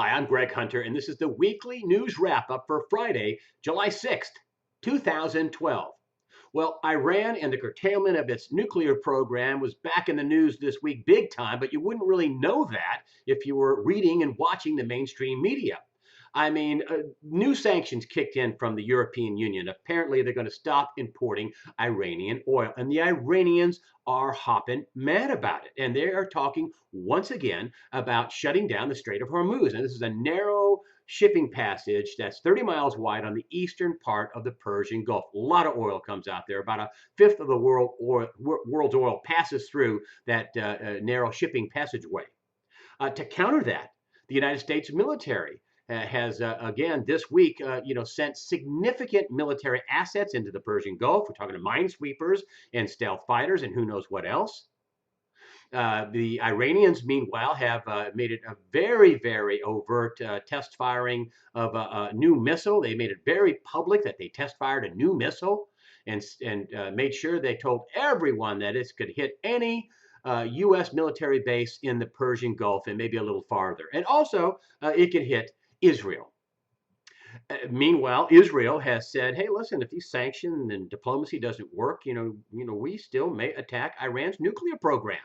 Hi, I'm Greg Hunter, and this is the weekly news wrap up for Friday, July 6th, 2012. Well, Iran and the curtailment of its nuclear program was back in the news this week big time, but you wouldn't really know that if you were reading and watching the mainstream media. I mean, new sanctions kicked in from the European Union. Apparently, they're going to stop importing Iranian oil. And the Iranians are hopping mad about it. And they are talking once again about shutting down the Strait of Hormuz. And this is a narrow shipping passage that's 30 miles wide on the eastern part of the Persian Gulf. A lot of oil comes out there. About a fifth of the world's oil passes through that narrow shipping passageway. To counter that, the United States military has again this week, sent significant military assets into the Persian Gulf. We're talking to minesweepers and stealth fighters and who knows what else. The Iranians, meanwhile, have made it a very, very overt test firing of a new missile. They made it very public that they test fired a new missile and made sure they told everyone that it could hit any U.S. military base in the Persian Gulf and maybe a little farther. And also, it could hit Israel. Meanwhile, Israel has said, "Hey, listen, if these sanctions and diplomacy doesn't work, we still may attack Iran's nuclear program."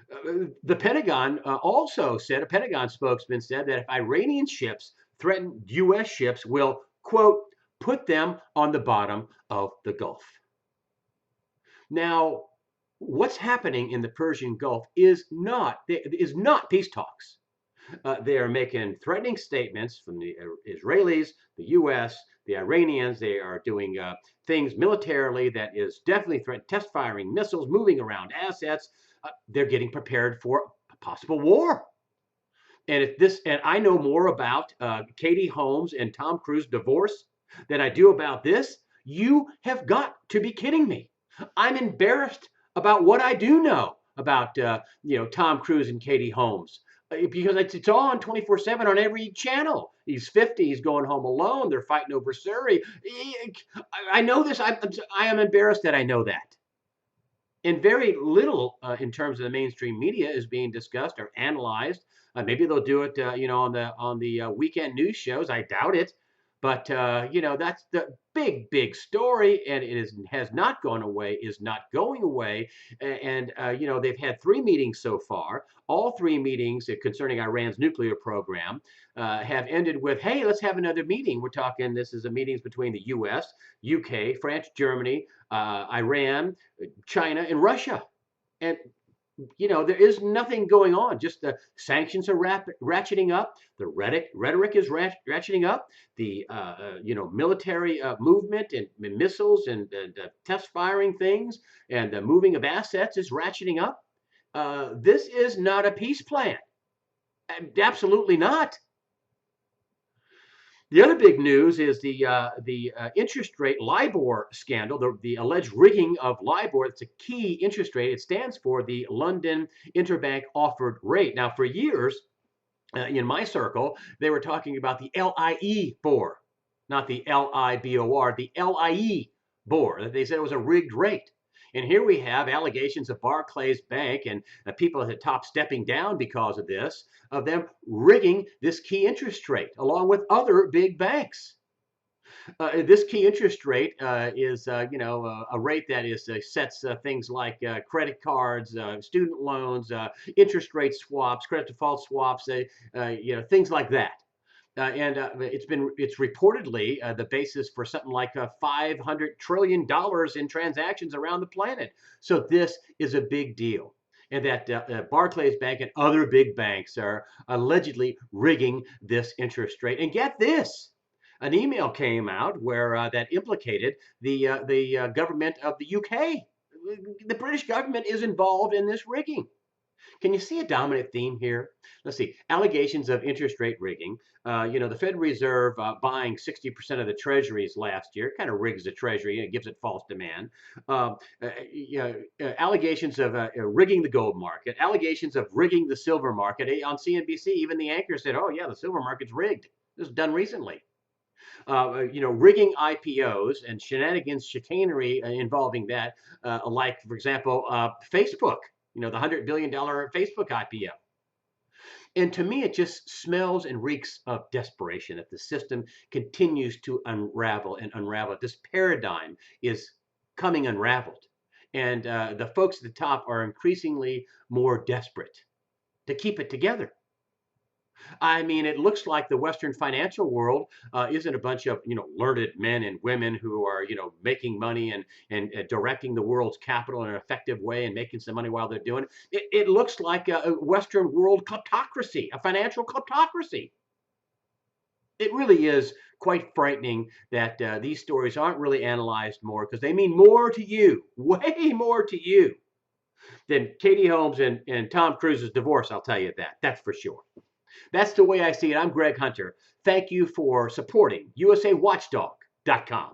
The Pentagon also said, a Pentagon spokesman said that if Iranian ships threaten U.S. ships, will, quote, put them on the bottom of the Gulf. Now, what's happening in the Persian Gulf is not peace talks. They are making threatening statements from the Israelis, the U.S., the Iranians. They are doing things militarily that is definitely test firing missiles, moving around assets. They're getting prepared for a possible war. And I know more about Katie Holmes and Tom Cruise divorce than I do about this. You have got to be kidding me. I'm embarrassed about what I do know about Tom Cruise and Katie Holmes. Because it's on 24/7 on every channel. He's 50. He's going home alone. They're fighting over Surrey. I know this. I am embarrassed that I know that. And very little in terms of the mainstream media is being discussed or analyzed. Maybe they'll do it, on the weekend news shows. I doubt it. But that's the big story, and has not gone away, is not going away. And they've had 3 meetings so far. All 3 meetings concerning Iran's nuclear program have ended with, "Hey, let's have another meeting." We're talking. This is a meetings between the U.S., UK, France, Germany, Iran, China, and Russia. And there is nothing going on. Just the sanctions are ratcheting up. The rhetoric is ratcheting up. The military movement and missiles and test firing things and the moving of assets is ratcheting up. This is not a peace plan. Absolutely not. The other big news is the interest rate Libor scandal, the alleged rigging of Libor. It's a key interest rate. It stands for the London Interbank Offered Rate. Now, for years, in my circle, they were talking about the LIE bor, not the LIBOR, the LIE bor. They said it was a rigged rate. And here we have allegations of Barclays Bank and people at the top stepping down because of this, of them rigging this key interest rate along with other big banks. This key interest rate is, a rate that sets things like credit cards, student loans, interest rate swaps, credit default swaps, things like that. It's reportedly the basis for something like $500 trillion in transactions around the planet. So this is a big deal. And that Barclays Bank and other big banks are allegedly rigging this interest rate. And get this, an email came out where that implicated the government of the UK. The British government is involved in this rigging. Can you see a dominant theme here? Let's see. Allegations of interest rate rigging. The Fed Reserve buying 60% of the treasuries last year kind of rigs the treasury and gives it false demand. Allegations of rigging the gold market. Allegations of rigging the silver market. On CNBC, even the anchor said, "Oh yeah, the silver market's rigged." This was done recently. Rigging IPOs and shenanigans, chicanery involving that, like, for example, Facebook. The $100 billion Facebook IPO. And to me, it just smells and reeks of desperation that the system continues to unravel and unravel. This paradigm is coming unraveled. And the folks at the top are increasingly more desperate to keep it together. I mean, it looks like the Western financial world isn't a bunch of learned men and women who are making money and directing the world's capital in an effective way and making some money while they're doing it. It looks like a Western world kleptocracy, a financial kleptocracy. It really is quite frightening that these stories aren't really analyzed more because they mean more to you, way more to you than Katie Holmes and Tom Cruise's divorce. I'll tell you that. That's for sure. That's the way I see it. I'm Greg Hunter. Thank you for supporting USAWatchdog.com.